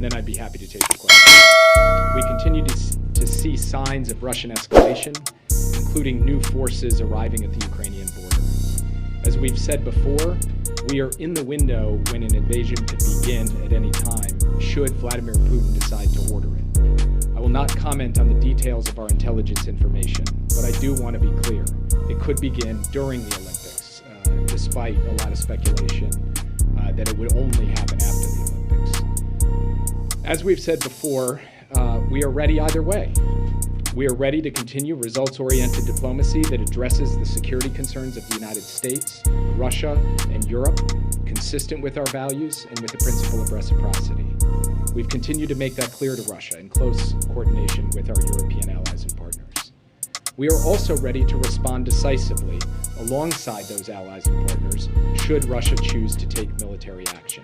and then I'd be happy to take your questions. We continue to see signs of Russian escalation, including new forces arriving at the Ukrainian border. As we've said before, we are in the window when an invasion could begin at any time, should Vladimir Putin decide to order it. I will not comment on the details of our intelligence information, but I do want to be clear. It could begin during the Olympics, despite a lot of speculation that it would only happen after the Olympics. As we've said before, we are ready either way. We are ready to continue results-oriented diplomacy that addresses the security concerns of the United States, Russia, and Europe, consistent with our values and with the principle of reciprocity. We've continued to make that clear to Russia in close coordination with our European allies and partners. We are also ready to respond decisively alongside those allies and partners should Russia choose to take military action.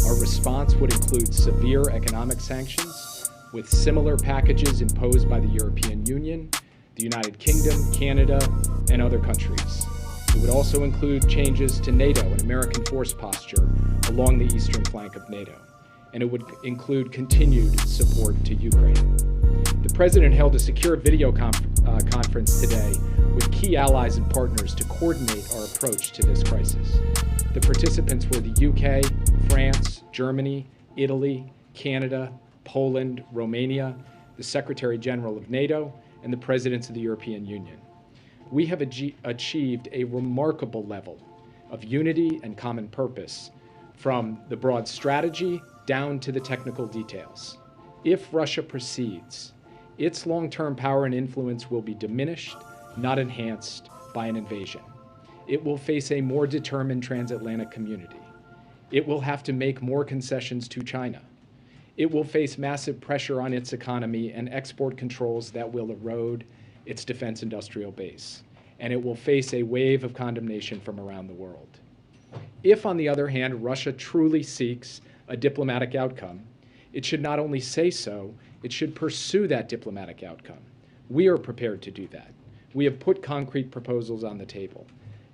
Our response would include severe economic sanctions, with similar packages imposed by the European Union, the United Kingdom, Canada, and other countries. It would also include changes to NATO and American force posture along the eastern flank of NATO, and it would include continued support to Ukraine. The President held a secure video conference today with key allies and partners to coordinate our approach to this crisis. The participants were the UK, France, Germany, Italy, Canada, Poland, Romania, the Secretary General of NATO, and the Presidents of the European Union. We have achieved a remarkable level of unity and common purpose from the broad strategy down to the technical details. If Russia proceeds, its long-term power and influence will be diminished, not enhanced, by an invasion. It will face a more determined transatlantic community. It will have to make more concessions to China. It will face massive pressure on its economy and export controls that will erode its defense industrial base. And it will face a wave of condemnation from around the world. If, on the other hand, Russia truly seeks a diplomatic outcome, it should not only say so, it should pursue that diplomatic outcome. We are prepared to do that. We have put concrete proposals on the table.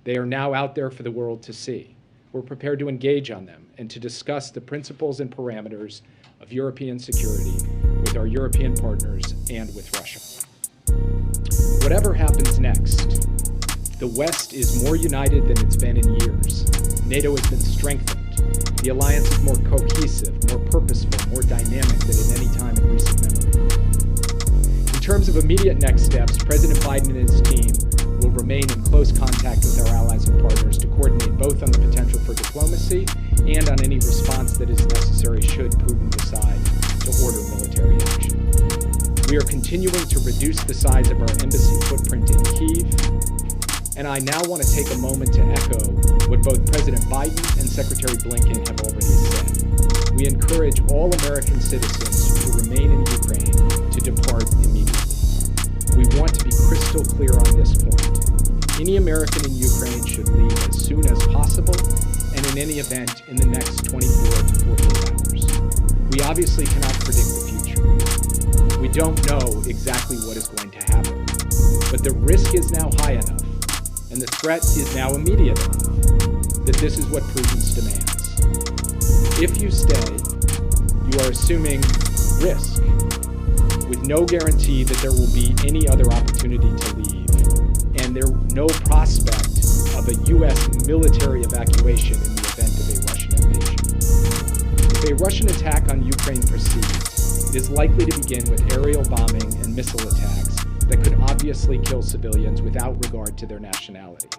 They are now out there for the world to see. We're prepared to engage on them and to discuss the principles and parameters of European security with our European partners and with Russia. Whatever happens next, the West is more united than it's been in years. NATO has been strengthened. The alliance is more cohesive, more purposeful, more dynamic than at any time in recent memory. In terms of immediate next steps, President Biden and his team will remain in close contact with our allies and partners to coordinate both on the potential for diplomacy and on any response that is necessary should Putin decide to order military action. We are continuing to reduce the size of our embassy footprint in Kyiv, and I now want to take a moment to echo what both President Biden and Secretary Blinken have already said. We encourage all American citizens who remain in Ukraine to depart immediately. We want to be crystal clear on this point. Any American in Ukraine should leave as soon as possible, and in any event in the next 24 to 48 hours. We obviously cannot predict the future. We don't know exactly what is going to happen, but the risk is now high enough, and the threat is now immediate enough, that this is what prudence demands. If you stay, you are assuming risk, with no guarantee that there will be any other opportunity to leave, and no prospect of a U.S. military evacuation in the event of a Russian invasion. If a Russian attack on Ukraine proceeds, it is likely to begin with aerial bombing and missile attacks that could obviously kill civilians without regard to their nationality.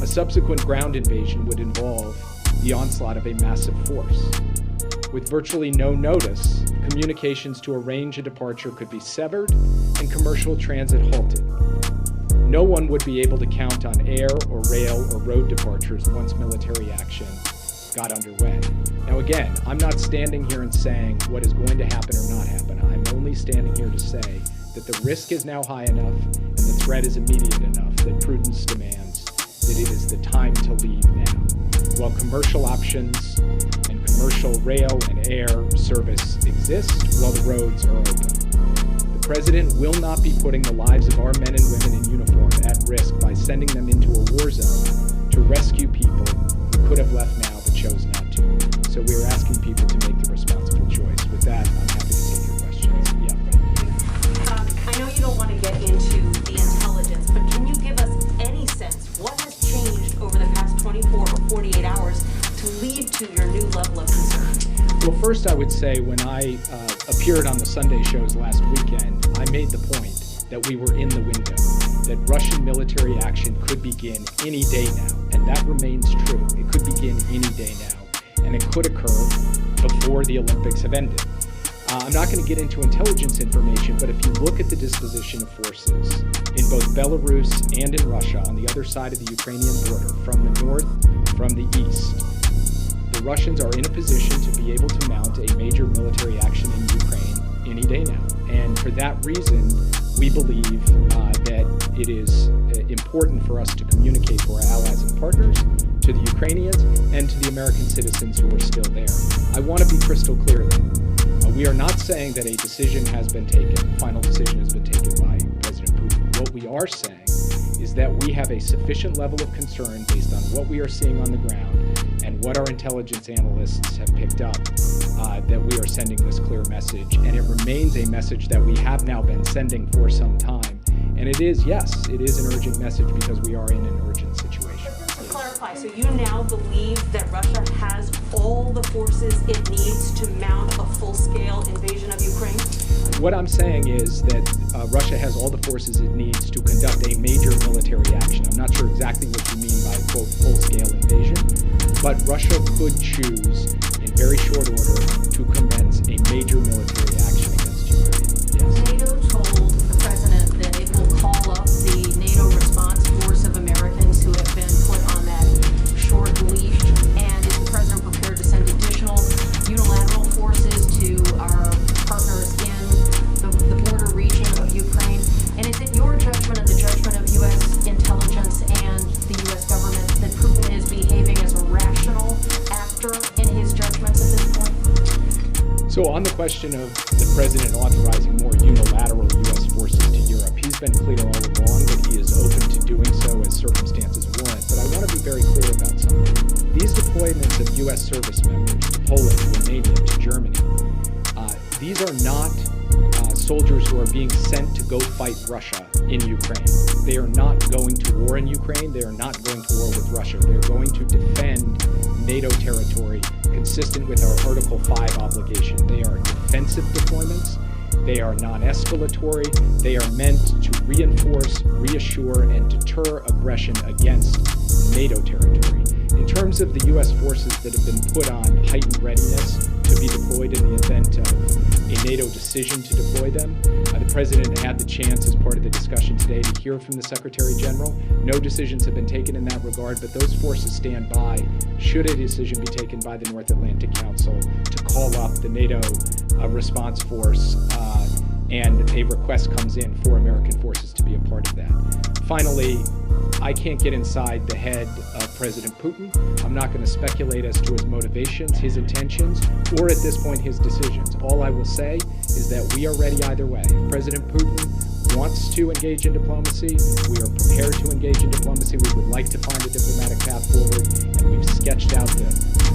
A subsequent ground invasion would involve the onslaught of a massive force. With virtually no notice, communications to arrange a departure could be severed and commercial transit halted. No one would be able to count on air or rail or road departures once military action got underway. Now again, I'm not standing here and saying what is going to happen or not happen. I'm only standing here to say that the risk is now high enough and the threat is immediate enough that prudence demands that it is the time to leave now, while commercial options and commercial rail and air service exist while the roads are open. The President will not be putting the lives of our men and women in uniform at risk by sending them into a war zone to rescue people who could have left now but chose not to. So we are asking people to make the responsible choice. With that, level of concern? Well, first I would say when I appeared on the Sunday shows last weekend, I made the point that we were in the window, that Russian military action could begin any day now, and that remains true. It could begin any day now, and it could occur before the Olympics have ended. I'm not going to get into intelligence information, but if you look at the disposition of forces in both Belarus and in Russia on the other side of the Ukrainian border, from the north, from the east, the Russians are in a position to be able to mount a major military action in Ukraine any day now. And for that reason, we believe that it is important for us to communicate to our allies and partners, to the Ukrainians, and to the American citizens who are still there. I want to be crystal clear though. We are not saying that a decision has been taken, a final decision has been taken by President Putin. What we are saying is that we have a sufficient level of concern based on what we are seeing on the ground and what our intelligence analysts have picked up, that we are sending this clear message. And it remains a message that we have now been sending for some time. And it is, yes, it is an urgent message because we are in an urgent situation. To clarify, so you now believe that Russia has all the forces it needs to mount a full-scale invasion of Ukraine? What I'm saying is that Russia has all the forces it needs to conduct a major military action. I'm not sure exactly what you mean by, quote, full-scale invasion, but Russia could choose in very short order to commence a major military action against Ukraine. Yes. NATO told the president that it will call up the NATO response force of Americans who have been put on that short leash. And is the president prepared to send additional unilateral forces to our partners in the border region of Ukraine? And is it your judgment and the judgment of U.S. intelligence and the U.S. government that Putin is behaving as a rational actor in his judgments at this point? So on the question of the president authorizing more unilateral U.S. forces to Europe, he's been clear all along that he is open to doing so as circumstances warrant. But I want to be very clear about something. These deployments of U.S. service members to Poland, to Romania, to Germany, these are not soldiers who are being sent to go fight Russia in Ukraine. They are not going to war in Ukraine. They are not going to war with Russia. They're going to defend NATO territory consistent with our Article 5 obligation. They are defensive deployments. They are non-escalatory. They are meant to reinforce, reassure, and deter aggression against NATO territory. In terms of the U.S. forces that have been put on heightened readiness to be deployed in the event of a NATO decision to deploy them, the President had the chance as part of the discussion today to hear from the Secretary General. No decisions have been taken in that regard, but those forces stand by should a decision be taken by the North Atlantic Council to call up the NATO response force and a request comes in for American forces to be a part of that. Finally, I can't get inside the head of President Putin. I'm not going to speculate as to his motivations, his intentions, or at this point his decisions. All I will say is that we are ready either way. If President Putin wants to engage in diplomacy, we are prepared to engage in diplomacy. We would like to find a diplomatic path forward, and we've sketched out the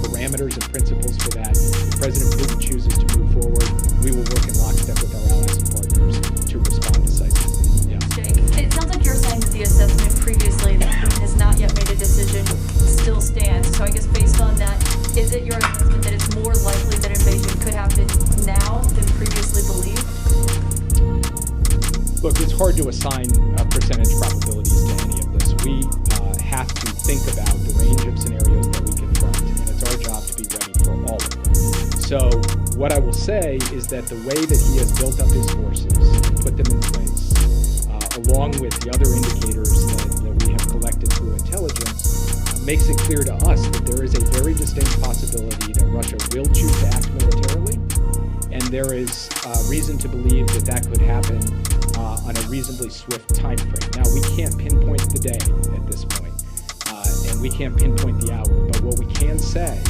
parameters and principles for that. If President Putin chooses to move forward, we will work in lockstep with our allies and partners to respond decisively. Yeah. Jake, it sounds like you're saying that the assessment previously that Putin has not yet made a decision still stands. So I guess based on that, is it your assessment that it's more likely that invasion could happen now than previously believed? Look, it's hard to assign percentage probabilities to any of this. We have to think about the range of scenarios that we confront, and it's our job to be ready for all of them. So what I will say is that the way that he has built up his forces and put them in place, along with the other indicators that we have collected through intelligence, makes it clear to us that there is a very distinct possibility that Russia will choose to act militarily, and there is reason to believe that that could happen on a reasonably swift time frame. Now, we can't pinpoint the day at this point, and we can't pinpoint the hour, but what we can say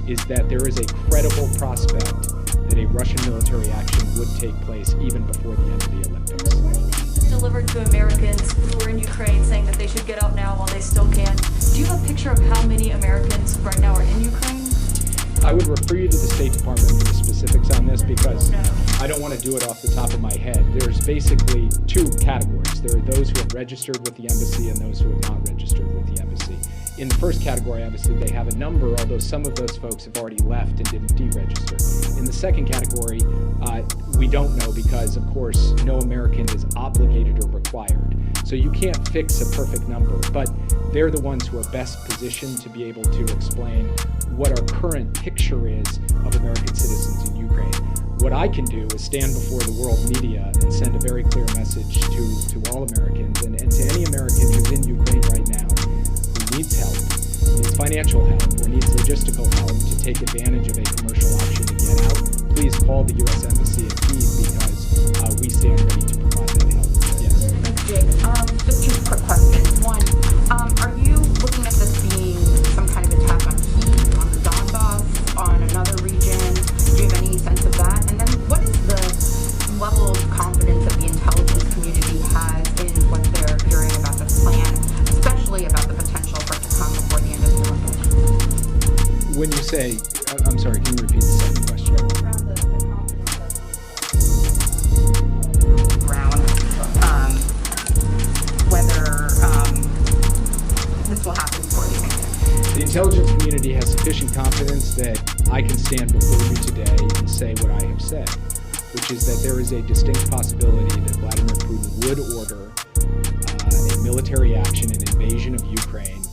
is that there is a credible prospect that a Russian military action would take place even before the end of the Olympics. Delivered to Americans who are in Ukraine saying that they should get out now while they still can. Do you have a picture of how many Americans right now are in Ukraine? I would refer you to the State Department for the specifics on this because I don't want to do it off the top of my head. There's basically two categories. There are those who have registered with the embassy and those who have not registered with the embassy. In the first category, obviously, they have a number, although some of those folks have already left and didn't deregister. In the second category, we don't know because, of course, no American is obligated or required. So you can't fix a perfect number, but they're the ones who are best positioned to be able to explain what our current picture is of American citizens in Ukraine. What I can do is stand before the world media and send a very clear message to all Americans and to any American who's in Ukraine right now who needs help, needs financial help, or needs logistical help to take advantage of a commercial option to get out. Please call the U.S. Embassy in Kyiv because we stand ready to provide that help. Yes. Thanks, Jake. Just two quick questions. One, are you looking at this being some kind of attack on Kyiv, on the Donbass, on another region? Do you have any sense of that? And then what is the level of confidence that the intelligence community has in what they're hearing about this plan, especially about the potential for it to come before the end of the Olympics? When you say, I'm sorry, can you repeat the second question? Around the confidence whether this will happen before the Olympics. The intelligence community has sufficient confidence that I can stand before you today and say what I have said, which is that there is a distinct possibility that Vladimir Putin would order a military action, an invasion of Ukraine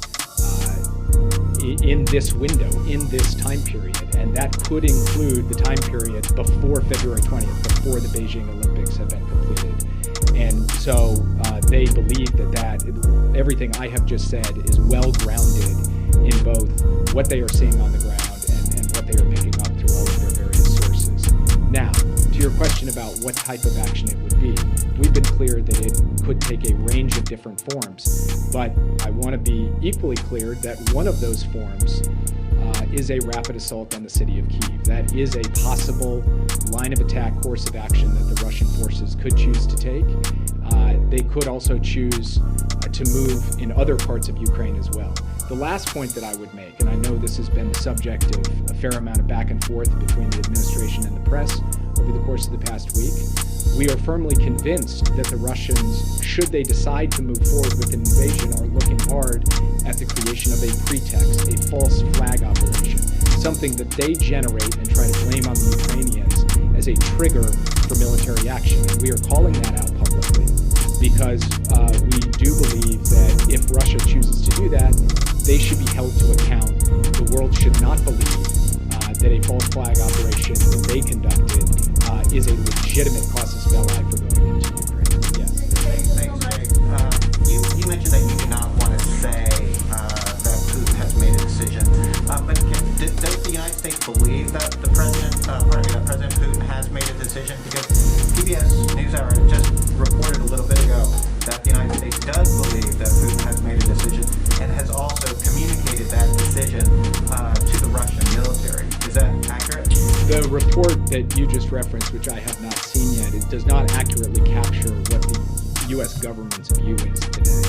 in this window, in this time period, and that could include the time period before February 20th, before the Beijing Olympics have been completed. And so they believe that everything I have just said is well grounded in both what they are seeing on the ground and what they are picking up through all of their various sources. Now, to your question about what type of action it would be, we've been clear that it could take a range of different forms, but I want to be equally clear that one of those forms is a rapid assault on the city of Kyiv. That is a possible line of attack, course of action that the Russian forces could choose to take. They could also choose to move in other parts of Ukraine as well. The last point that I would make, and I know this has been the subject of a fair amount of back and forth between the administration and the press over the course of the past week, we are firmly convinced that the Russians, should they decide to move forward with an invasion, are looking hard at the creation of a pretext, a false flag operation, something that they generate and try to blame on the Ukrainians as a trigger for military action. And we are calling that out publicly because we do believe that if Russia chooses to do that, they should be held to account. The world should not believe that a false flag operation that they conducted is a legitimate casus belli for going into Ukraine. Yes. Thanks, Jake. You mentioned that you do not want to say that Putin has made a decision, but does the United States believe that President Putin has made a decision? Because PBS NewsHour just reported a little bit ago that the United States does believe that Putin has made a decision and has also communicated that decision to the Russian military. Is that accurate? The report that you just referenced, which I have not seen yet, it does not accurately capture what the U.S. government's view is today.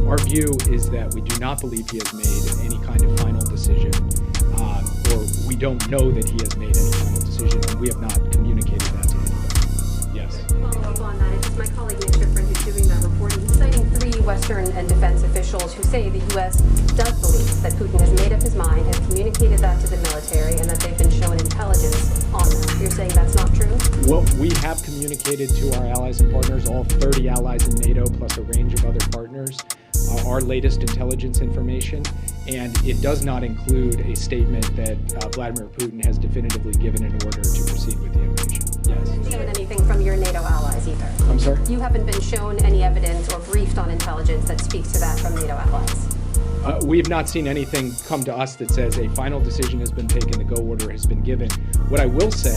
Our view is that we do not believe he has made any kind of final decision, or we don't know that he has made any final decision, and we have not communicated that to anybody. Yes. Follow up on that, it's my colleague Nick Schifrin who's doing that reporting. He's citing 3 Western and defense officials who say the U.S. does believe that Putin has made up his mind, has communicated that to the military, and that they've been shown intelligence on them. You're saying that's not true? Well, we have communicated to our allies and partners, all 30 allies in NATO, plus a range of other partners, our latest intelligence information, and it does not include a statement that Vladimir Putin has definitively given an order to proceed with the invasion. Yes. You haven't shown anything from your NATO allies either. I'm sorry? You haven't been shown any evidence or briefed on intelligence that speaks to that from NATO allies. We have not seen anything come to us that says a final decision has been taken, the go order has been given. What I will say,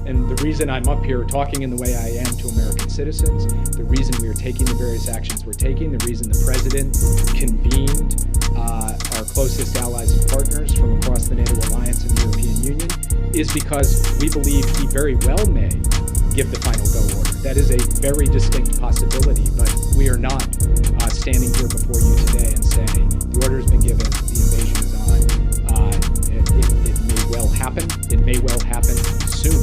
and the reason I'm up here talking in the way I am to American citizens, the reason we are taking the various actions we're taking, the reason the President convened our closest allies and partners from across the NATO alliance and the European Union, is because we believe he very well may give the final go order. That is a very distinct possibility, but we are not standing here before you today and saying the order has been given, the invasion is on. It may well happen. It may well happen soon,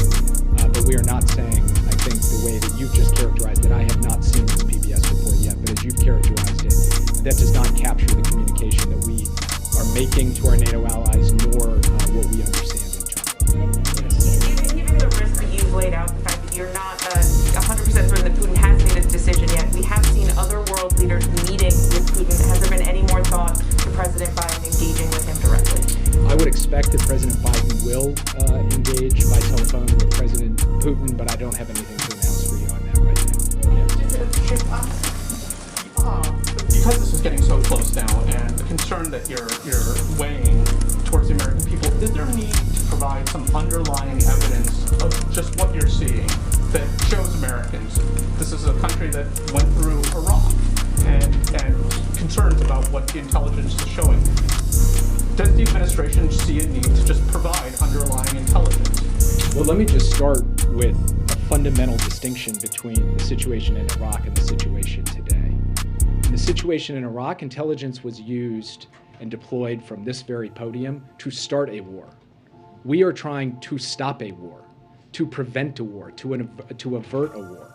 but we are not saying, I think, the way that you've just characterized it. I have not seen this PBS report yet, but as you've characterized it, that does not capture the communication that we are making to our NATO allies, nor what we understand internally. Given the risk that you've laid out, the fact that you're not 100% certain that Putin has made his decision yet, we have seen other world leaders meeting with Putin. Has there been any more thought to President Biden engaging with him directly? I would expect that President Biden will engage by telephone with President Putin, but I don't have anything to announce for you on that right now. Yeah. Because this is getting so close now, and the concern that you're weighing towards the American people, is there a need to provide some underlying evidence of just what you're seeing that shows Americans this is a country that went through Iraq and concerns about what the intelligence is showing? Does the administration see a need to just provide underlying intelligence? Well, let me just start with a fundamental distinction between the situation in Iraq and the situation today. In the situation in Iraq, intelligence was used and deployed from this very podium to start a war. We are trying to stop a war, to prevent a war, to avert a war.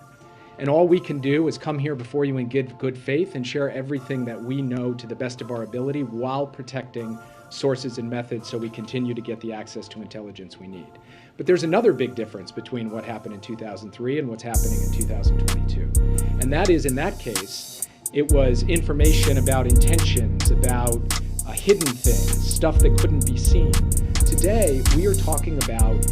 And all we can do is come here before you in good faith and share everything that we know to the best of our ability while protecting sources and methods so we continue to get the access to intelligence we need. But there's another big difference between what happened in 2003 and what's happening in 2022. And that is, in that case, it was information about intentions, about hidden things, stuff that couldn't be seen. Today, we are talking about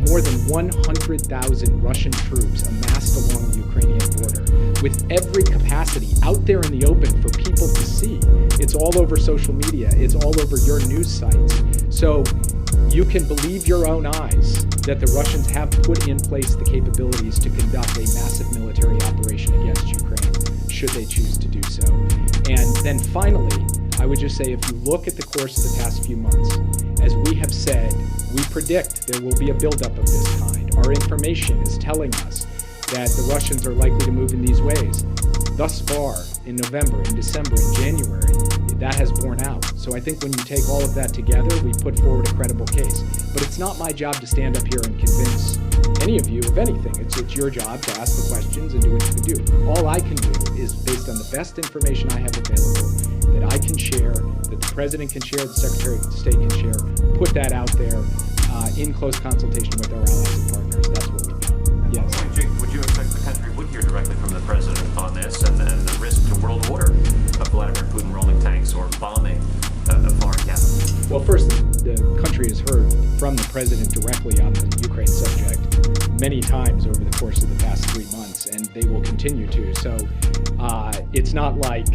more than 100,000 Russian troops amassed along the Ukrainian border with every capacity out there in the open for people to see. It's all over social media. It's all over your news sites. So you can believe your own eyes that the Russians have put in place the capabilities to conduct a massive military operation against Ukraine, should they choose to do so. And then finally, I would just say, if you look at the course of the past few months, as we have said, we predict there will be a buildup of this kind. Our information is telling us that the Russians are likely to move in these ways. Thus far, in November, in December, in January, that has borne out. So I think when you take all of that together, we put forward a credible case. But it's not my job to stand up here and convince any of you of anything. It's your job to ask the questions and do what you can do. All I can do is, based on the best information I have available, that I can share, that the President can share, the Secretary of State can share, put that out there in close consultation with our allies and partners. That's what we've done. Yes. Jake, would you expect the country would hear directly from the President on this and the risk to world order of Vladimir Putin rolling tanks or bombing a foreign capital? Well, first, the country has heard from the President directly on the Ukraine subject many times over the course of the past 3 months, and they will continue to. So it's not like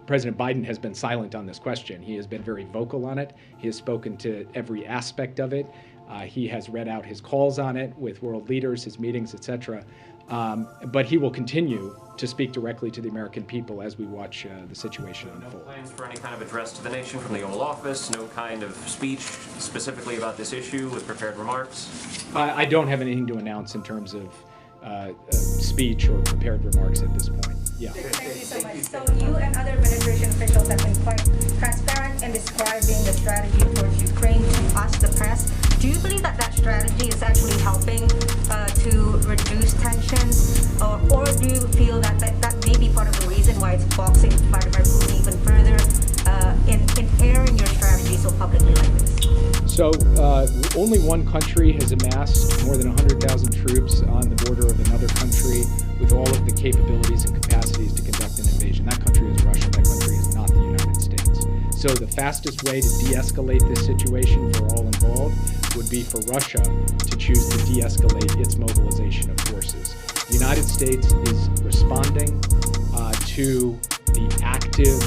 President Biden has been silent on this question. He has been very vocal on it. He has spoken to every aspect of it. He has read out his calls on it with world leaders, his meetings, etc. But he will continue to speak directly to the American people as we watch the situation unfold. No plans for any kind of address to the nation from the Oval Office? No kind of speech specifically about this issue with prepared remarks? I don't have anything to announce in terms of speech or prepared remarks at this point. Yeah. Thank you so much. So you and other administration officials have been quite transparent in describing the strategy towards Ukraine to us, the press. Do you believe that that strategy is actually helping to reduce tensions, or do you feel that that may be part of the reason why it's boxing Vladimir Putin even further in airing your strategy so publicly like this? So only one country has amassed more than 100,000 troops on the border of another country with all of the capabilities and capacities to conduct an invasion. That country is Russia. That country is not the United States. So the fastest way to de-escalate this situation for all involved would be for Russia to choose to de-escalate its mobilization of forces. The United States is responding to the active,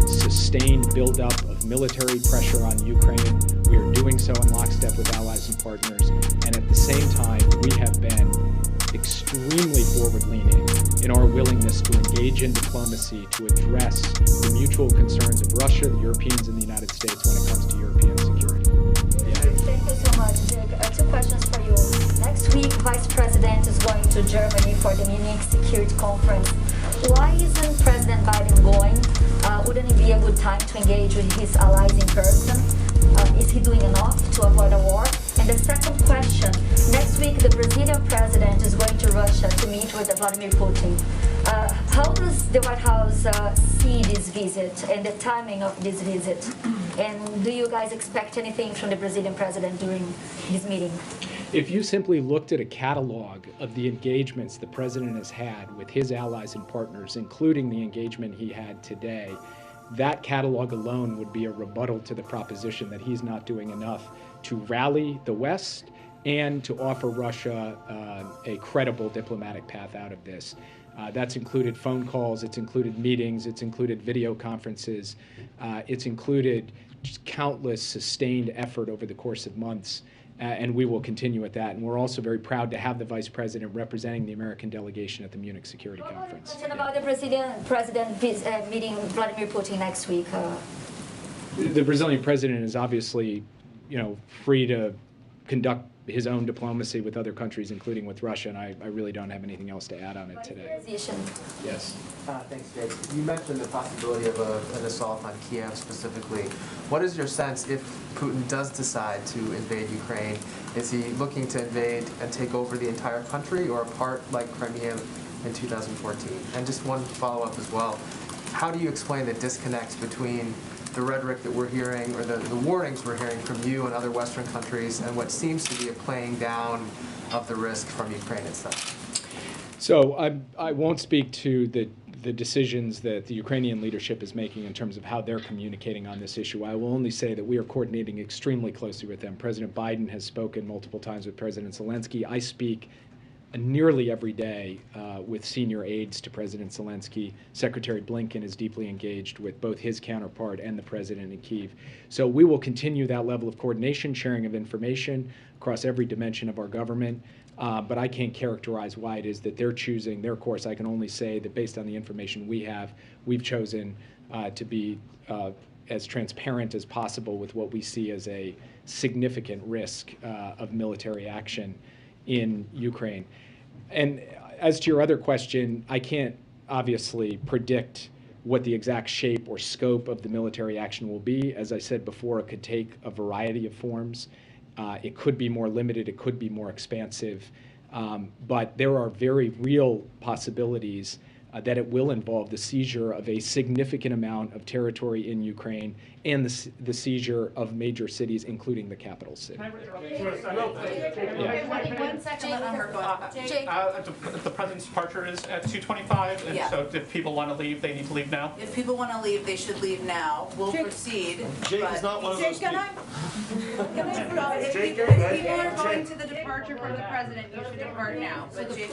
sustained buildup of military pressure on Ukraine. We are doing so in lockstep with allies and partners, and at the same time, we have been extremely forward-leaning in our willingness to engage in diplomacy to address the mutual concerns of Russia, the Europeans, and the United States when it comes to European security. Thank you so much, Jake. 2 questions for you. Next week, Vice President is going to Germany for the Munich Security Conference. Why isn't President Biden going? Wouldn't it be a good time to engage with his allies in person? Is he doing enough to avoid a war? And the second question, next week the Brazilian president is going to Russia to meet with Vladimir Putin. How does the White House see this visit and the timing of this visit? And do you guys expect anything from the Brazilian president during his meeting? If you simply looked at a catalog of the engagements the president has had with his allies and partners, including the engagement he had today, that catalog alone would be a rebuttal to the proposition that he's not doing enough to rally the West and to offer Russia a credible diplomatic path out of this. That's included phone calls, it's included meetings, it's included video conferences, it's included just countless sustained effort over the course of months, and we will continue at that. And we're also very proud to have the Vice President representing the American delegation at the Munich Security Conference. Question about the Brazilian president meeting Vladimir Putin next week. The Brazilian president is obviously, free to conduct his own diplomacy with other countries, including with Russia, and I really don't have anything else to add on it today. Yes. Thanks, Jake. You mentioned the possibility of an assault on Kiev specifically. What is your sense if Putin does decide to invade Ukraine? Is he looking to invade and take over the entire country or a part like Crimea in 2014? And just one follow-up as well. How do you explain the disconnect between the rhetoric that we're hearing, or the warnings we're hearing from you and other Western countries, and what seems to be a playing down of the risk from Ukraine itself? So I won't speak to the decisions that the Ukrainian leadership is making in terms of how they're communicating on this issue. I will only say that we are coordinating extremely closely with them. President Biden has spoken multiple times with President Zelensky. I speak nearly every day with senior aides to President Zelensky. Secretary Blinken is deeply engaged with both his counterpart and the president in Kyiv. So we will continue that level of coordination, sharing of information across every dimension of our government. But I can't characterize why it is that they're choosing their course. I can only say that based on the information we have, we've chosen to be as transparent as possible with what we see as a significant risk of military action in Ukraine. And as to your other question, I can't obviously predict what the exact shape or scope of the military action will be. As I said before, it could take a variety of forms. It could be more limited, it could be more expansive, but there are very real possibilities that it will involve the seizure of a significant amount of territory in Ukraine and the seizure of major cities, including the capital city. Can I interrupt you? Yeah. 1 second, let her go. Jake, The president's departure is at 2:25, and Yeah. so if people want to leave, they need to leave now. if people want to leave, they should leave now. We'll proceed. Jake but- is not one of those people. If Jake, people Jake, are going Jake. to the departure for the president, you should depart now. But Jake,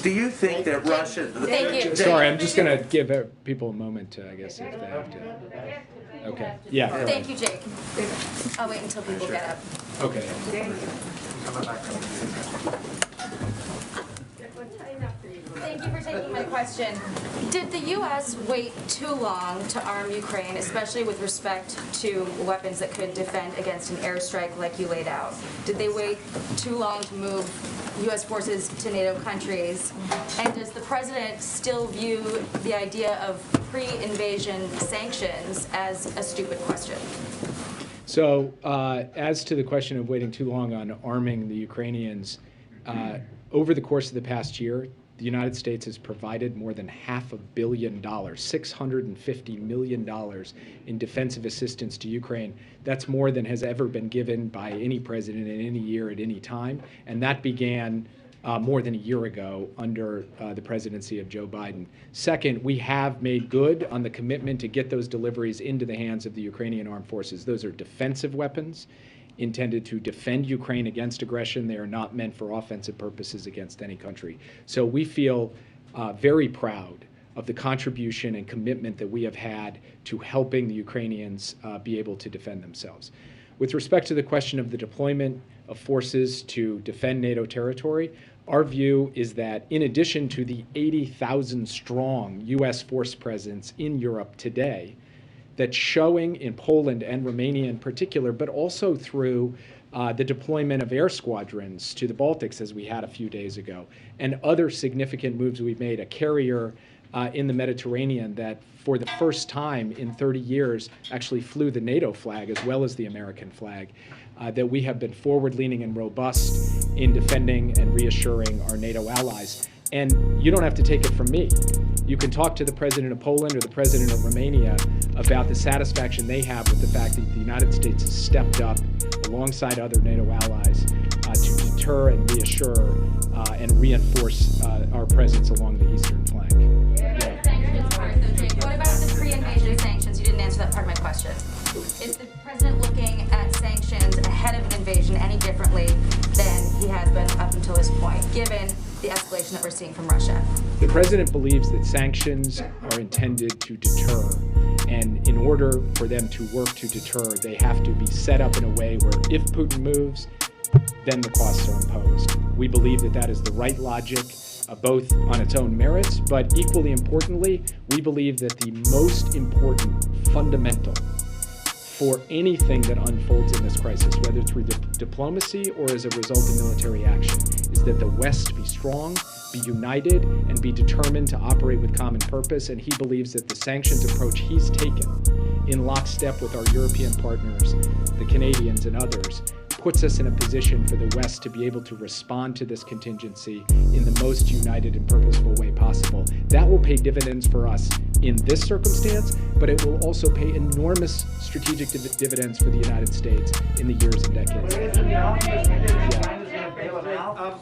Do you think that Russia? Thank you. Sorry, I'm just going to give people a moment to, I guess, if they have to. Okay. Yeah. Thank you, Jake. I'll wait until people get up. Okay. Thank you for taking my question. Did the U.S. wait too long to arm Ukraine, especially with respect to weapons that could defend against an airstrike like you laid out? Did they wait too long to move U.S. forces to NATO countries? And does the president still view the idea of pre-invasion sanctions as a stupid question? So as to the question of waiting too long on arming the Ukrainians, over the course of the past year, the United States has provided more than $500 million, $650 million in defensive assistance to Ukraine. That's more than has ever been given by any president in any year at any time, and that began more than a year ago under the presidency of Joe Biden. Second, we have made good on the commitment to get those deliveries into the hands of the Ukrainian armed forces. Those are defensive weapons intended to defend Ukraine against aggression. They are not meant for offensive purposes against any country. So we feel very proud of the contribution and commitment that we have had to helping the Ukrainians be able to defend themselves. With respect to the question of the deployment of forces to defend NATO territory, our view is that in addition to the 80,000 strong U.S. force presence in Europe today, that's showing in Poland and Romania in particular, but also through the deployment of air squadrons to the Baltics, as we had a few days ago, and other significant moves we've made, a carrier in the Mediterranean that for the first time in 30 years actually flew the NATO flag as well as the American flag, that we have been forward-leaning and robust in defending and reassuring our NATO allies. And you don't have to take it from me. You can talk to the president of Poland or the president of Romania about the satisfaction they have with the fact that the United States has stepped up alongside other NATO allies to deter and reassure and reinforce our presence along the eastern flank. What about the pre-invasion sanctions? You didn't answer that part of my question. Is the president looking at sanctions ahead of an invasion any differently than he has been up until this point, given the escalation that we're seeing from Russia? The president believes that sanctions are intended to deter, and in order for them to work to deter, they have to be set up in a way where if Putin moves, then the costs are imposed. We believe that that is the right logic, both on its own merits, but equally importantly, we believe that the most important fundamental for anything that unfolds in this crisis, whether through diplomacy or as a result of military action, is that the West be strong, be united, and be determined to operate with common purpose. And he believes that the sanctions approach he's taken in lockstep with our European partners, the Canadians and others, puts us in a position for the West to be able to respond to this contingency in the most united and purposeful way possible. That will pay dividends for us in this circumstance, but it will also pay enormous strategic dividends for the United States in the years and decades ahead.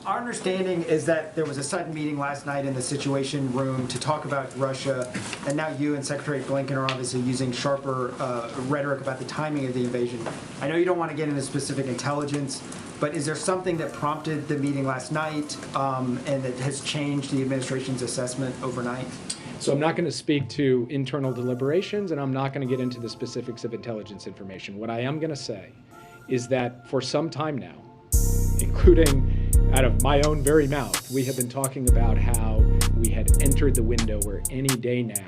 Our understanding is that there was a sudden meeting last night in the Situation Room to talk about Russia, and now you and Secretary Blinken are obviously using sharper rhetoric about the timing of the invasion. I know you don't want to get into specific intelligence, but is there something that prompted the meeting last night and that has changed the administration's assessment overnight? So I'm not going to speak to internal deliberations, and I'm not going to get into the specifics of intelligence information. What I am going to say is that for some time now, including out of my own very mouth, we have been talking about how we had entered the window where any day now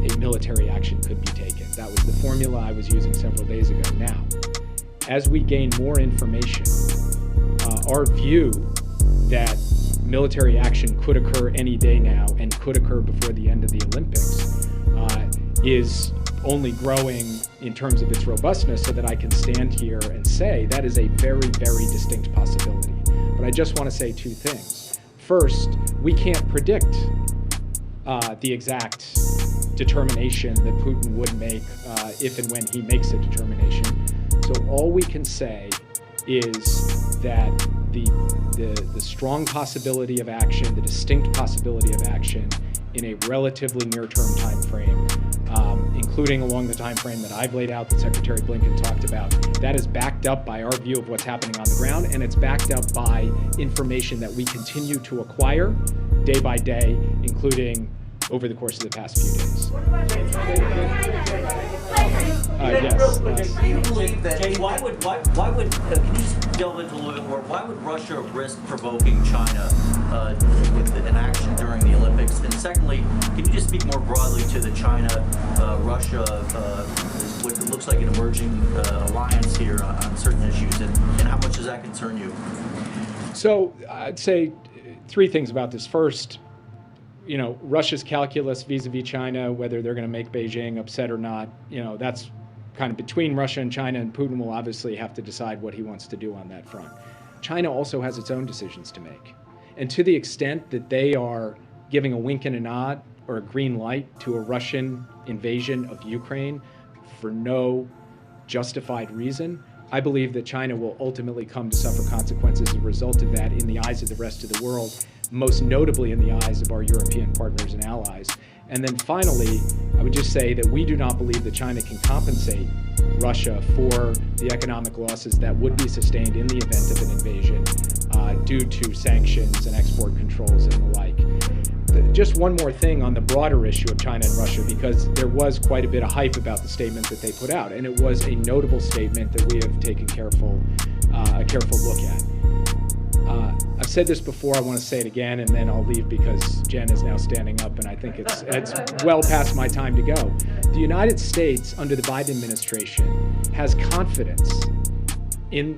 a military action could be taken. That was the formula I was using several days ago. Now, as we gain more information, our view that military action could occur any day now and could occur before the end of the Olympics is only growing in terms of its robustness, so that I can stand here and say that is a very, very distinct possibility. But I just want to say two things. First, we can't predict the exact determination that Putin would make if and when he makes a determination. So all we can say is that the strong possibility of action, the distinct possibility of action in a relatively near-term time frame, including along the time frame that I've laid out, that Secretary Blinken talked about, that is backed up by our view of what's happening on the ground, and it's backed up by information that we continue to acquire day by day, including over the course of the past few days. Yes. Do you believe that? Jake, why would can you just delve into a little bit more? Why would Russia risk provoking China with an action during the Olympics? And secondly, can you just speak more broadly to the China-Russia, what looks like an emerging alliance here on certain issues, and how much does that concern you? So I'd say three things about this. First, Russia's calculus vis-a-vis China, whether they're going to make Beijing upset or not, that's kind of between Russia and China, and Putin will obviously have to decide what he wants to do on that front. China also has its own decisions to make. And to the extent that they are giving a wink and a nod or a green light to a Russian invasion of Ukraine for no justified reason, I believe that China will ultimately come to suffer consequences as a result of that in the eyes of the rest of the world, most notably in the eyes of our European partners and allies. And then finally, I would just say that we do not believe that China can compensate Russia for the economic losses that would be sustained in the event of an invasion due to sanctions and export controls and the like. Just one more thing on the broader issue of China and Russia, because there was quite a bit of hype about the statement that they put out, and it was a notable statement that we have taken a careful look at. I've said this before, I want to say it again, and then I'll leave because Jen is now standing up, and I think it's well past my time to go. The United States, under the Biden administration, has confidence in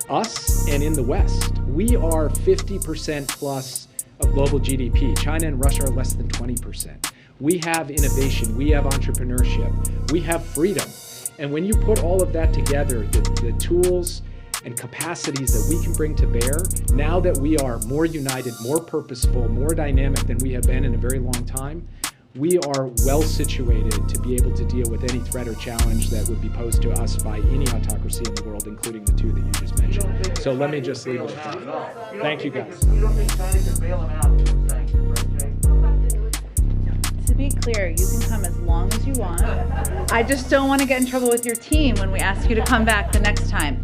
us and in the West. We are 50% plus of global GDP. China and Russia are less than 20%. We have innovation, we have entrepreneurship, we have freedom. And when you put all of that together, the tools and capacities that we can bring to bear, now that we are more united, more purposeful, more dynamic than we have been in a very long time, we are well situated to be able to deal with any threat or challenge that would be posed to us by any autocracy in the world, including the two that you just mentioned. So let me just leave it at that. Thank you, guys. You don't think China can bail him out with sanctions, right, Jake? To be clear, you can come as long as you want. I just don't want to get in trouble with your team when we ask you to come back the next time.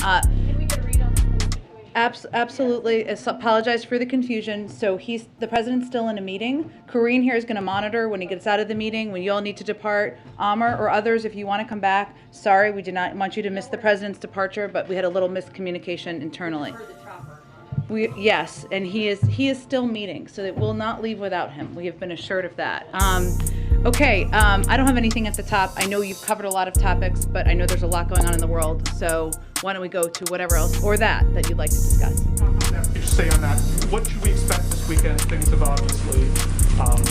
Absolutely. Apologize for the confusion. So the president's still in a meeting. Karine here is going to monitor when he gets out of the meeting, when you all need to depart. Amr or others, if you want to come back, sorry, we did not want you to miss the president's departure, but we had a little miscommunication internally. Yes, and he is still meeting, so it will not leave without him. We have been assured of that. Okay, I don't have anything at the top. I know you've covered a lot of topics, but I know there's a lot going on in the world, so why don't we go to whatever else, or that you'd like to discuss. Just say on that, what should we expect this weekend? Things have obviously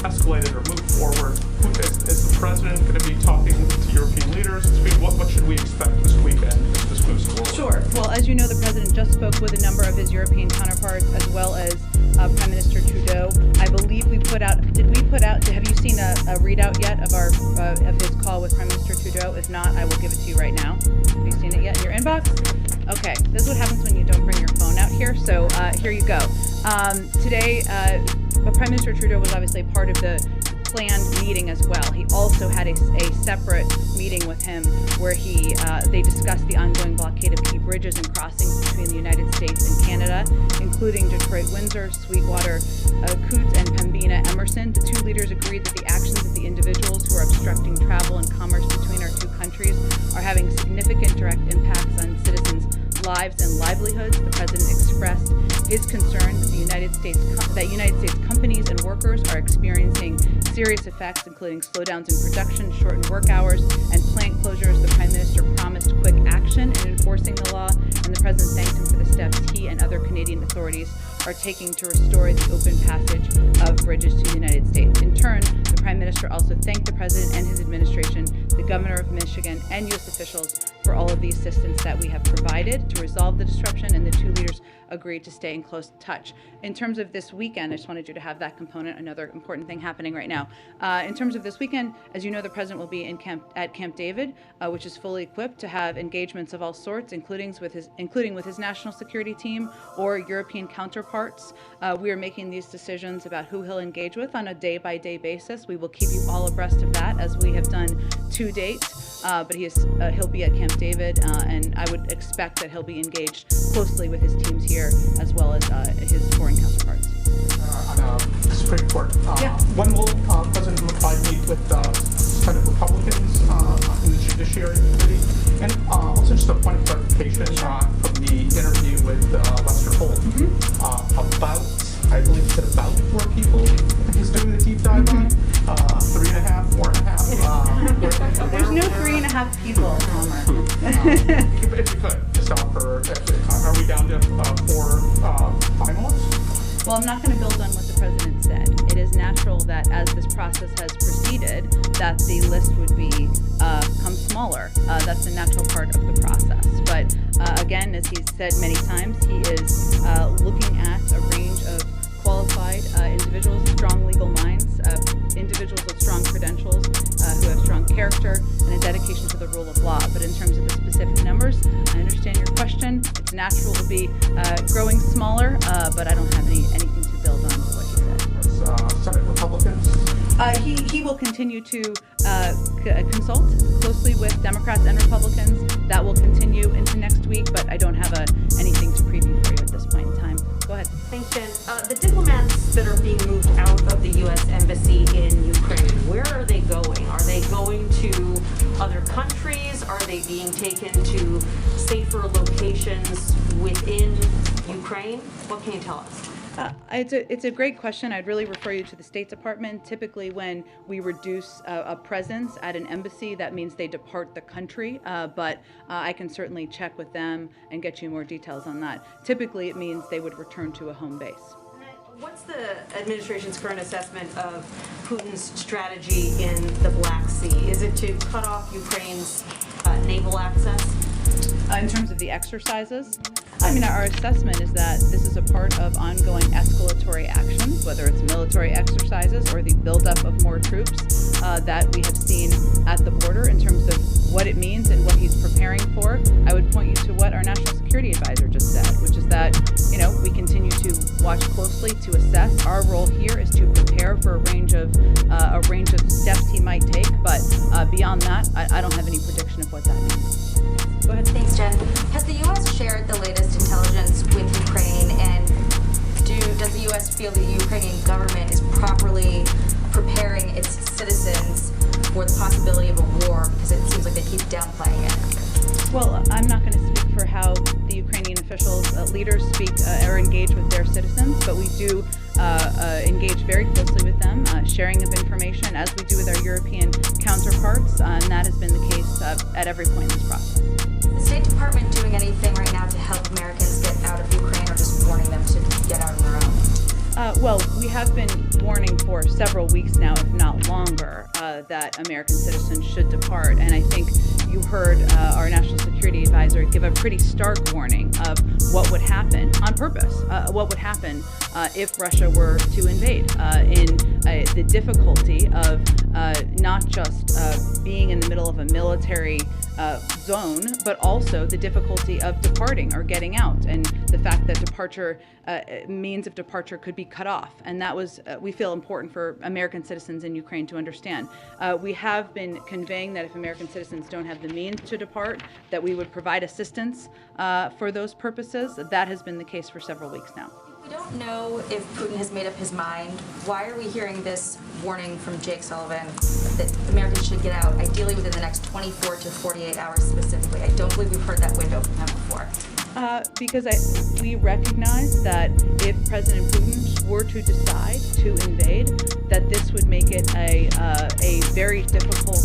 escalated or moved forward. Is the president going to be talking to European leaders this week? What should we expect this weekend as this moves forward? Sure. Well, as you know, the president just spoke with a number of his European counterparts, as well as Prime Minister Trudeau. I believe we put out, have you seen a readout yet of his call with Prime Minister Trudeau? If not, I will give it to you right now. Have you seen it yet in your inbox? Okay, this is what happens when you don't bring your phone out here, so here you go. Today, Prime Minister Trudeau was obviously part of the planned meeting as well. He also had a separate meeting with him where they discussed the ongoing blockade of key bridges and crossings between the United States and Canada, including Detroit-Windsor, Sweetwater, Coutts, and Pembina-Emerson. The two leaders agreed that the actions of the individuals who are obstructing travel and commerce between our two countries are having significant direct impacts on citizens' lives and livelihoods. The president expressed his concern that United States companies and workers are experiencing serious effects, including slowdowns in production, shortened work hours, and plant closures. The Prime Minister promised quick action in enforcing the law, and the President thanked him for the steps he and other Canadian authorities are taking to restore the open passage of bridges to the United States. In turn, the Prime Minister also thanked the President and his administration, the Governor of Michigan, and U.S. officials for all of the assistance that we have provided to resolve the disruption, and the two leaders agreed to stay in close touch. In terms of this weekend, I just wanted you to have that component, another important thing happening right now. In terms of this weekend, as you know, the President will be at Camp David, which is fully equipped to have engagements of all sorts, including with his national security team or European counterparts. We are making these decisions about who he'll engage with on a day-by-day basis. We will keep you all abreast of that, as we have done to date. But he'll be at Camp David, and I would expect that he'll be engaged closely with his teams here, as well as his foreign counterparts. On the Supreme Court, when will President Biden meet with Senate Republicans in the Judiciary Committee? And also just a point of clarification from the interview with Lester Holt about, I believe he said about 4 people he's doing the deep dive on. 3.5, 4.5. There's no 3.5 people, Homer. If you could, just offer, are we down to 4 finalists? Well, I'm not going to build on what the President said. It is natural that as this process has proceeded, that the list would become smaller. That's a natural part of the process. But again, as he's said many times, he is looking at a range of qualified individuals, strong legal minds, individuals with strong credentials, who have strong character and a dedication to the rule of law. But in terms of the specific numbers, I understand your question. It's natural to be growing smaller, but I don't have anything to build on to what you said. Senate Republicans? He will continue to consult closely with Democrats and Republicans. That will continue into next week, but I don't have anything to preview for you at this point in time. Go ahead. Thanks, Jen. The diplomats that are being moved out of the U.S. Embassy in Ukraine, where are they going? Are they going to other countries? Are they being taken to safer locations within Ukraine? What can you tell us? It's a great question. I'd really refer you to the State Department. Typically, when we reduce a presence at an embassy, that means they depart the country, but I can certainly check with them and get you more details on that. Typically, it means they would return to a home base. What's the administration's current assessment of Putin's strategy in the Black Sea? Is it to cut off Ukraine's naval access? In terms of the exercises, I mean, our assessment is that this is a part of ongoing escalatory actions, whether it's military exercises or the buildup of more troops that we have seen at the border in terms of what it means and what he's preparing for. I would point you to what our National Security Advisor just said, which is that, you know, we continue to watch closely to assess. Our role here is to prepare for a range of steps he might take, but beyond that, I don't have any prediction of what that means. Go ahead. Thanks, Jen. Has the U.S. shared the latest intelligence with Ukraine, and does the U.S. feel the Ukrainian government is properly preparing its citizens for the possibility of a war, because it seems like they keep downplaying it? Well, I'm not going to speak for how the Ukrainian officials, leaders speak or engage with their citizens, but we do engage very closely with them, sharing of information as we do with our European counterparts, and that has been the case at every point in this process. Is the State Department doing anything right now to help Americans get out of Ukraine, or just warning them to get out on their own? Well, we have been warning for several weeks now, if not longer, that American citizens should depart. And I think you heard our National Security Advisor give a pretty stark warning of what would happen on purpose, what would happen if Russia were to invade, in the difficulty of not just being in the middle of a military zone, but also the difficulty of departing or getting out, and the fact that means of departure could be cut off. And that was, we feel, important for American citizens in Ukraine to understand. We have been conveying that if American citizens don't have the means to depart, that we would provide assistance for those purposes. That has been the case for several weeks now. We don't know if Putin has made up his mind. Why are we hearing this warning from Jake Sulivan that Americans should get out, ideally within the next 24 to 48 hours specifically? I don't believe we've heard that window from him before. Because we recognize that if President Putin were to decide to invade, that this would make it a very difficult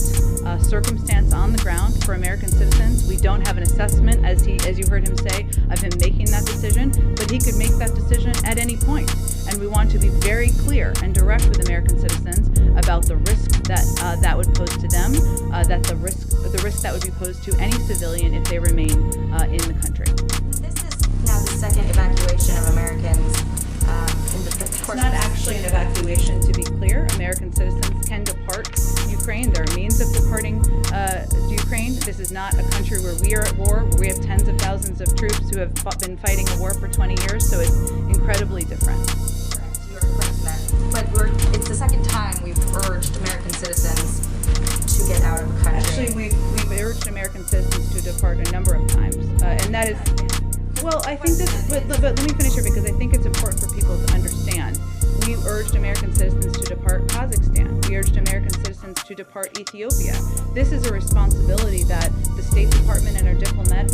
circumstance on the ground for American citizens. We don't have an assessment, as you heard him say, of him making that decision, but he could make that decision at any point. And we want to be very clear and direct with American citizens about the risk that that would pose to them, that the risk that would be posed to any civilian if they remain in the country. This is now the second evacuation of Americans. It's not actually an evacuation, to be clear. American citizens can depart Ukraine. There are means of departing Ukraine. This is not a country where we are at war. We have tens of thousands of troops who have been fighting a war for 20 years, so it's incredibly different. Correct. You are correct, but it's the second time we've urged American citizens to get out of the country. Actually, we've urged American citizens to depart a number of times, and that is. Well, I think this, but let me finish here because I think it's important for people to understand. We urged American citizens to depart Kazakhstan. We urged American citizens to depart Ethiopia. This is a responsibility that the State Department and our diplomats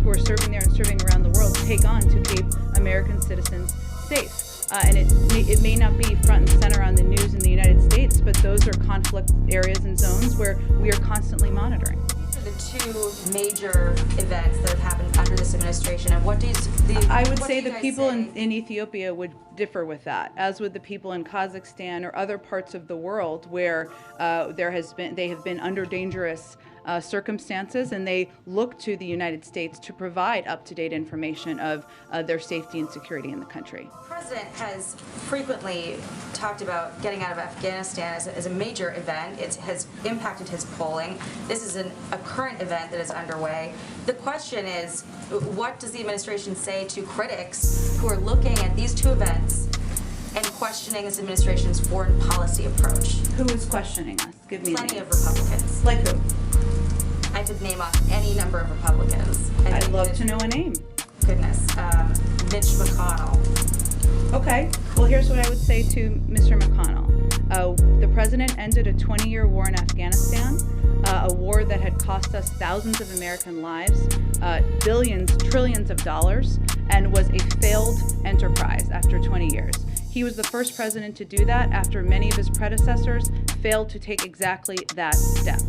who are serving there and serving around the world take on to keep American citizens safe. And it may not be front and center on the news in the United States, but those are conflict areas and zones where we are constantly monitoring. The two major events that have happened under this administration, and I would say the people in Ethiopia would differ with that, as would the people in Kazakhstan or other parts of the world where they have been under dangerous circumstances, and they look to the United States to provide up-to-date information of their safety and security in the country. The President has frequently talked about getting out of Afghanistan as a major event. It has impacted his polling. This is a current event that is underway. The question is, what does the administration say to critics who are looking at these two events and questioning this administration's foreign policy approach? Who is questioning us? Give me Plenty names. of Republicans. Like who? I could name off any number of Republicans. I'd love to know a name. Goodness. Mitch McConnell. Okay. Well, here's what I would say to Mr. McConnell. The president ended a 20-year war in Afghanistan, a war that had cost us thousands of American lives, billions, trillions of dollars, and was a failed enterprise after 20 years. He was the first president to do that after many of his predecessors failed to take exactly that step.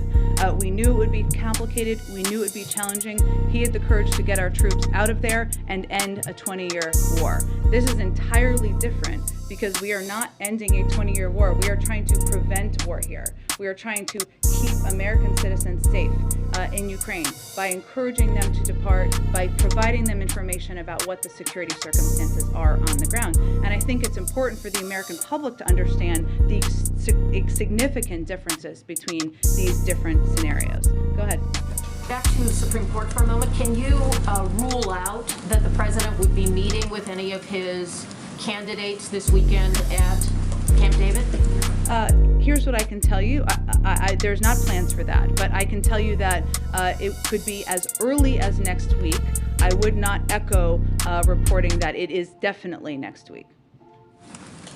We knew it would be complicated. We knew it would be challenging. He had the courage to get our troops out of there and end a 20-year war. This is entirely different because we are not ending a 20-year war. We are trying to prevent war here. We are trying to keep American citizens safe in Ukraine by encouraging them to depart, by providing them information about what the security circumstances are on the ground. And I think it's important for the American public to understand the significant differences between these different scenarios. Go ahead. Back to Supreme Court for a moment. Can you rule out that the president would be meeting with any of his candidates this weekend at Camp David? Here's what I can tell you. There's not plans for that, but I can tell you that it could be as early as next week. I would not echo reporting that it is definitely next week.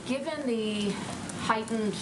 Given the heightened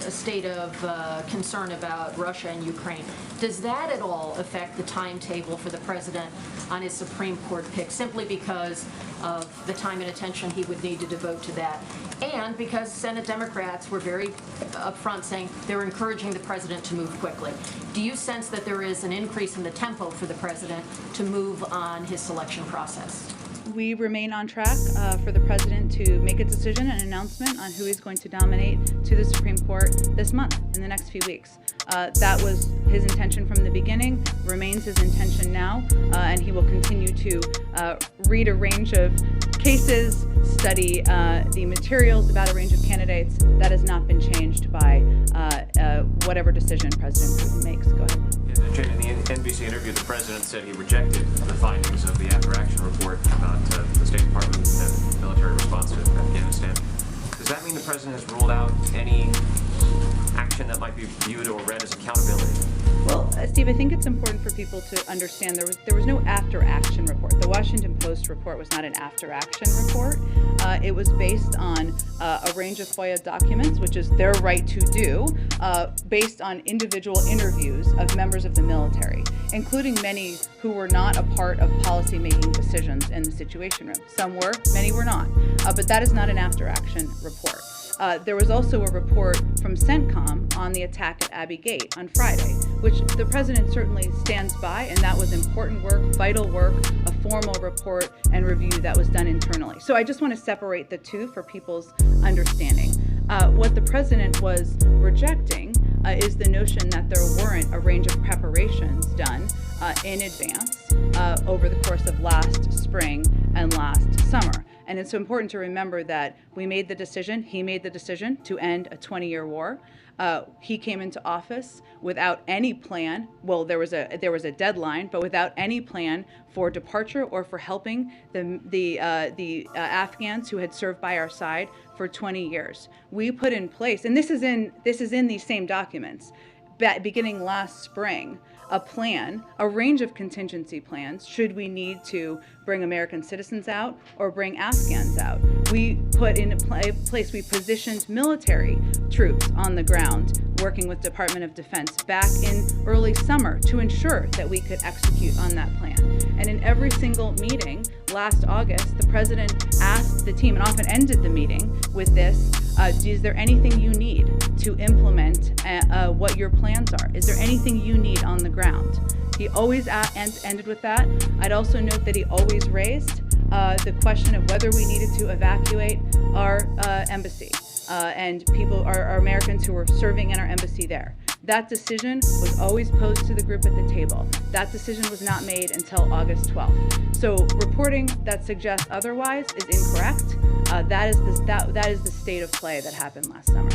state of concern about Russia and Ukraine, does that at all affect the timetable for the president on his Supreme Court pick, simply because of the time and attention he would need to devote to that, and because Senate Democrats were very upfront saying they were encouraging the president to move quickly? Do you sense that there is an increase in the tempo for the president to move on his selection process? We remain on track for the president to make a decision, an announcement on who he's going to nominate to the Supreme Court this month, in the next few weeks. That was his intention from the beginning, remains his intention now, and he will continue to read a range of cases, study the materials about a range of candidates. That has not been changed by whatever decision President Putin makes. Go ahead. Jane, in the NBC interview, the president said he rejected the findings of the after-action report about the State Department and military response to Afghanistan. Does that mean the president has ruled out any action that might be viewed or read as accountability? Well, Steve, I think it's important for people to understand there was no after-action report. The Washington Post report was not an after-action report. It was based on a range of FOIA documents, which is their right to do, based on individual interviews of members of the military, including many who were not a part of policy-making decisions in the Situation Room. Some were, many were not. But that is not an after-action report. There was also a report from CENTCOM on the attack at Abbey Gate on Friday, which the president certainly stands by, and that was important work, vital work, a formal report and review that was done internally. So I just want to separate the two for people's understanding. What the president was rejecting is the notion that there weren't a range of preparations done in advance over the course of last spring and last summer. And it's important to remember that we made the decision, he made the decision to end a 20-year war. He came into office without any plan. Well, there was a deadline, but without any plan for departure or for helping the Afghans who had served by our side for 20 years. We put in place, and this is in these same documents, beginning last spring, a plan, a range of contingency plans, should we need to bring American citizens out or bring Afghans out. We put in place, we positioned military troops on the ground, working with Department of Defense back in early summer to ensure that we could execute on that plan. And in every single meeting last August, the president asked the team, and often ended the meeting with this, is there anything you need to implement what your plans are? Is there anything you need on the ground? He always ended with that. I'd also note that he always raised the question of whether we needed to evacuate our embassy and our Americans who were serving in our embassy there. That decision was always posed to the group at the table. That decision was not made until August 12th. So reporting that suggests otherwise is incorrect. That is the state of play that happened last summer.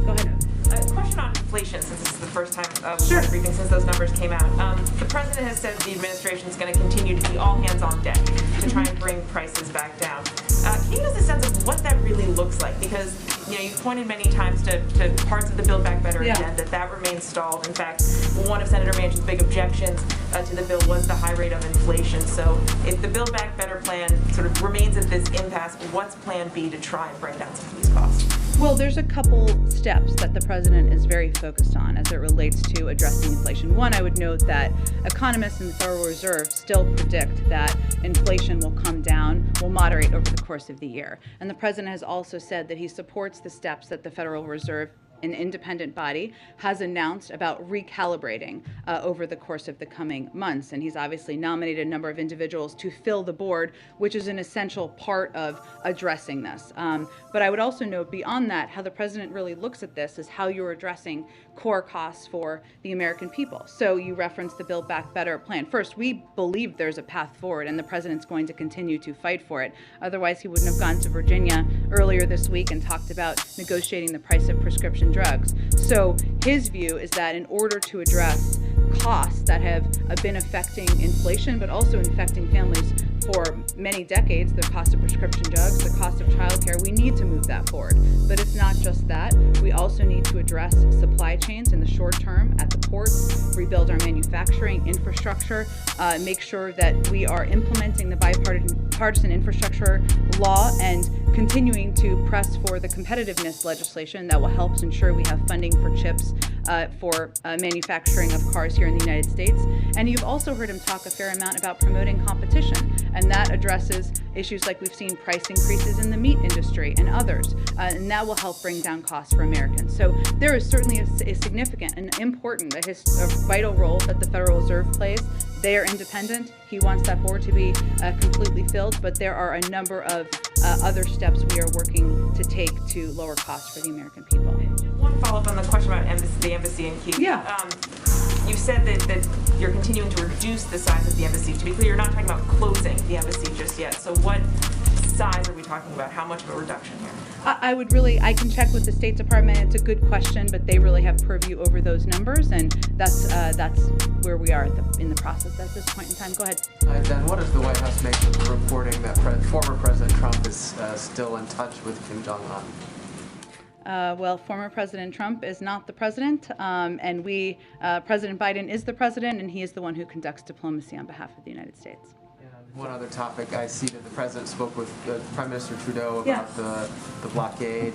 Go ahead. A question on inflation, since this is the first time we've had a briefing since those numbers came out. The president has said the administration is going to continue to be all hands on deck to try and bring prices back down. Can you give us a sense of what that really looks like? Because you've pointed many times to parts of the Build Back Better agenda that remains stalled. In fact, one of Senator Manchin's big objections to the bill was the high rate of inflation. So if the Build Back Better plan sort of remains at this impasse, what's plan B to try and bring down some of these costs? Well, there's a couple steps that the president is very focused on as it relates to addressing inflation. One, I would note that economists in the Federal Reserve still predict that inflation will come down, will moderate over the course of the year. And the president has also said that he supports the steps that the Federal Reserve an independent body, has announced about recalibrating over the course of the coming months. And he's obviously nominated a number of individuals to fill the board, which is an essential part of addressing this. But I would also note beyond that, how the president really looks at this is how you're addressing core costs for the American people. So you referenced the Build Back Better plan. First, we believe there's a path forward, and the president's going to continue to fight for it. Otherwise, he wouldn't have gone to Virginia earlier this week and talked about negotiating the price of prescription drugs. So his view is that in order to address costs that have been affecting inflation, but also affecting families for many decades, the cost of prescription drugs, the cost of childcare, we need to move that forward. But it's not just that. We also need to address supply chains in the short term at the ports, rebuild our manufacturing infrastructure, make sure that we are implementing the bipartisan infrastructure law and continuing to press for the competitiveness legislation that will help ensure we have funding for chips for manufacturing of cars here in the United States. And you've also heard him talk a fair amount about promoting competition, and that addresses issues like we've seen price increases in the meat industry and others, and that will help bring down costs for Americans. So there is certainly a significant and important, a vital role that the Federal Reserve plays. They are independent. He wants that board to be completely filled, but there are a number of other steps we are working to take to lower costs for the American people. One follow-up on the question about the embassy in Kyiv. Yeah. You said that you're continuing to reduce the size of the embassy. To be clear, you're not talking about closing the embassy just yet. So what size are we talking about? How much of a reduction here? I can check with the State Department. It's a good question, but they really have purview over those numbers, and that's where we are in the process at this point in time. Go ahead. Then what does the White House make of the reporting that former President Trump is still in touch with Kim Jong-un? Well, former President Trump is not the president, and President Biden is the president, and he is the one who conducts diplomacy on behalf of the United States. One other topic, I see that the president spoke with Prime Minister Trudeau about the blockade.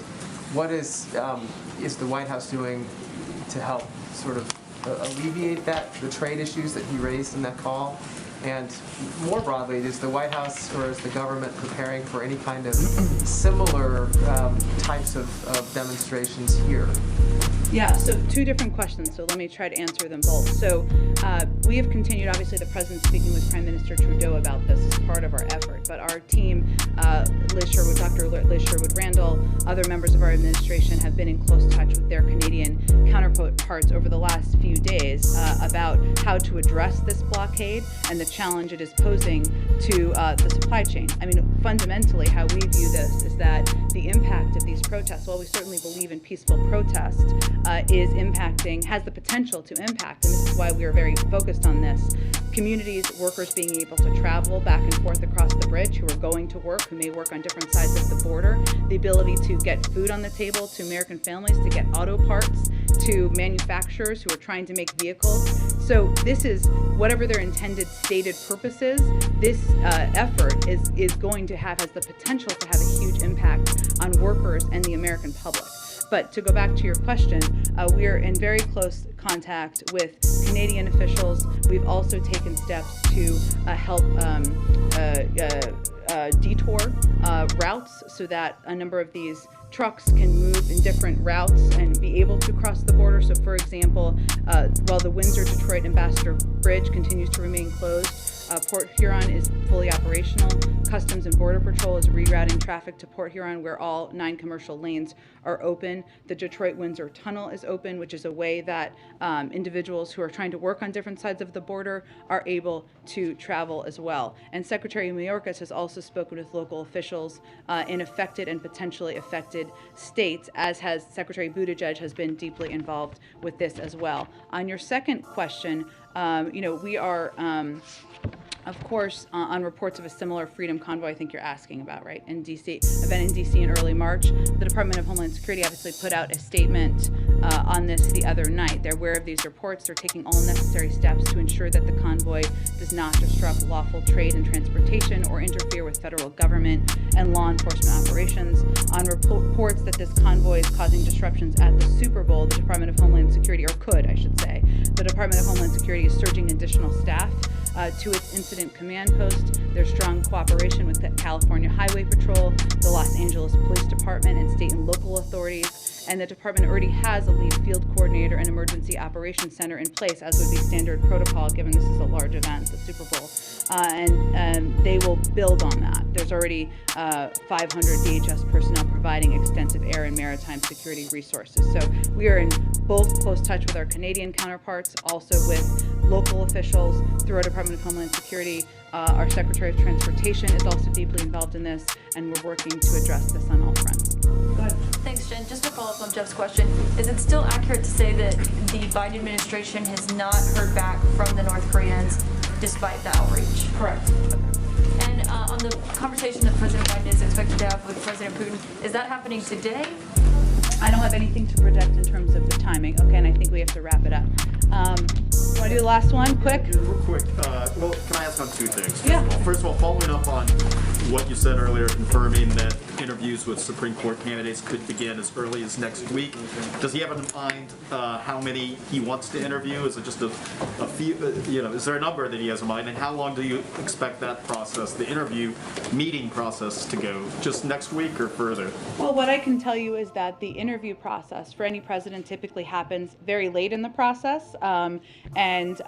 What is the White House doing to help sort of alleviate the trade issues that he raised in that call? And more broadly, is the White House or is the government preparing for any kind of similar types of demonstrations here? Yeah, so two different questions, so let me try to answer them both. So we have continued, obviously the President speaking with Prime Minister Trudeau about this as part of our effort, but our team, Dr. Liz Sherwood-Randall, other members of our administration have been in close touch with their Canadian counterparts over the last few days about how to address this blockade and the challenge it is posing to the supply chain. I mean, fundamentally, how we view this is that the impact of these protests, while we certainly believe in peaceful protest, has the potential to impact, and this is why we are very focused on this. Communities, workers being able to travel back and forth across the bridge, who are going to work, who may work on different sides of the border, the ability to get food on the table to American families, to get auto parts, to manufacturers who are trying to make vehicles. So this is, whatever their intended stated purpose is, this effort is going to has the potential to have a huge impact on workers and the American public. But to go back to your question, we are in very close contact with Canadian officials. We've also taken steps to help detour routes so that a number of these trucks can move in different routes and be able to cross the border. So for example, while the Windsor-Detroit Ambassador Bridge continues to remain closed, Port Huron is fully operational. Customs and Border Patrol is rerouting traffic to Port Huron, where all 9 commercial lanes are open. The Detroit-Windsor Tunnel is open, which is a way that individuals who are trying to work on different sides of the border are able to travel as well. And Secretary Mayorkas has also spoken with local officials in affected and potentially affected states, as has Secretary Buttigieg has been deeply involved with this as well. On your second question, we are of course, on reports of a similar freedom convoy I think you're asking about, right, in D.C., event in D.C. in early March. The Department of Homeland Security obviously put out a statement on this the other night. They're aware of these reports. They're taking all necessary steps to ensure that the convoy does not disrupt lawful trade and transportation or interfere with federal government and law enforcement operations. On reports that this convoy is causing disruptions at the Super Bowl, the Department of Homeland Security, or could, I should say, the Department of Homeland Security is surging additional staff to its incident command post. There's strong cooperation with the California Highway Patrol, the Los Angeles Police Department, and state and local authorities. And the department already has a lead field coordinator and emergency operations center in place, as would be standard protocol, given this is a large event, the Super Bowl. And they will build on that. There's already 500 DHS personnel providing extensive air and maritime security resources. So we are in both close touch with our Canadian counterparts, also with local officials through our Department of Homeland Security. Our Secretary of Transportation is also deeply involved in this, and we're working to address this on all fronts. Go ahead. Thanks, Jen. Just to follow up on Jeff's question, is it still accurate to say that the Biden administration has not heard back from the North Koreans despite the outreach? Correct. And on the conversation that President Biden is expected to have with President Putin, is that happening today? I don't have anything to project in terms of the timing. Okay, and I think we have to wrap it up. Want to do the last one, quick? Yeah, real quick. Well, can I ask on two things? Yeah. First of all, following up on what you said earlier, confirming that interviews with Supreme Court candidates could begin as early as next week. Does he have in mind how many he wants to interview? Is it just a few? Is there a number that he has in mind? And how long do you expect that process, the interview meeting process, to go? Just next week or further? Well, what I can tell you is that the interview process for any president typically happens very late in the process. And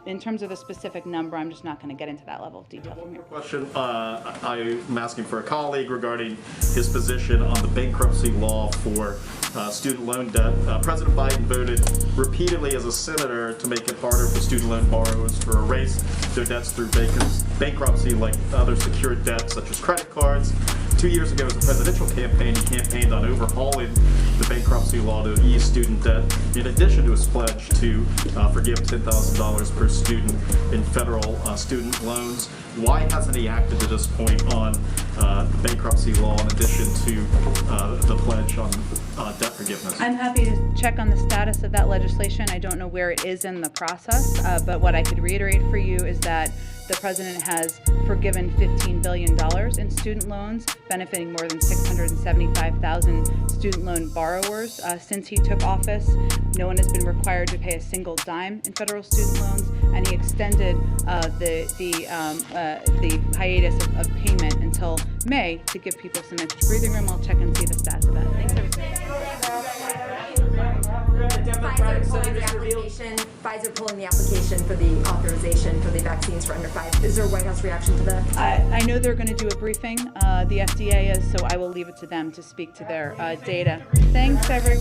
in terms of the specific number, I'm just not going to get into that level of detail. One more question. I'm asking for a colleague regarding his position on the bankruptcy law for student loan debt. President Biden voted repeatedly as a senator to make it harder for student loan borrowers to erase their debts through bankruptcy like other secured debts such as credit cards. 2 years ago, as a presidential campaign, he campaigned on overhauling the bankruptcy law to ease student debt, in addition to his pledge to forgive $10,000 per student in federal student loans. Why hasn't he acted to this point on the bankruptcy law in addition to the pledge on debt forgiveness? I'm happy to check on the status of that legislation. I don't know where it is in the process, but what I could reiterate for you is that the president has forgiven $15 billion in student loans, benefiting more than 675,000 student loan borrowers since he took office. No one has been required to pay a single dime in federal student loans, and he extended the hiatus of payment until May to give people some extra breathing room. I'll check and see the status of that. Thanks, everybody. Pfizer pulling the application for the authorization for the vaccines for under 5. Is there a White House reaction to that? I know they're going to do a briefing. The FDA is, so I will leave it to them to speak to their data. Thanks, everyone.